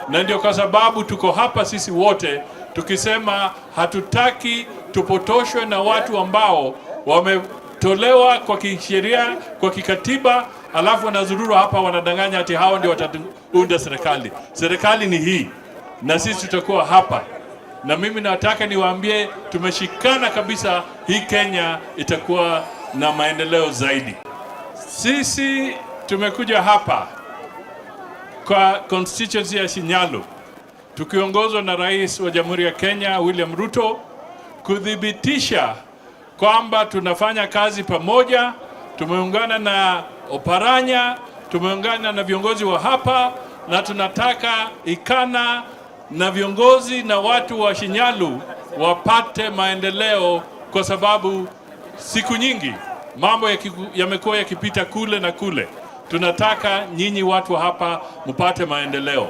na ndio kwa sababu tuko hapa sisi wote tukisema hatutaki tupotoshwe na watu ambao wametolewa kwa kisheria, kwa kikatiba, alafu wanazururu hapa wanadanganya ati hao ndio wataunda serikali. Serikali ni hii na sisi tutakuwa hapa, na mimi nataka niwaambie tumeshikana kabisa, hii Kenya itakuwa na maendeleo zaidi. Sisi tumekuja hapa kwa constituency ya Shinyalu tukiongozwa na Rais wa Jamhuri ya Kenya William Ruto kudhibitisha kwamba tunafanya kazi pamoja. Tumeungana na Oparanya, tumeungana na viongozi wa hapa, na tunataka Ikana na viongozi na watu wa Shinyalu wapate maendeleo, kwa sababu siku nyingi mambo yamekuwa yakipita kule na kule. Tunataka nyinyi watu hapa mpate maendeleo.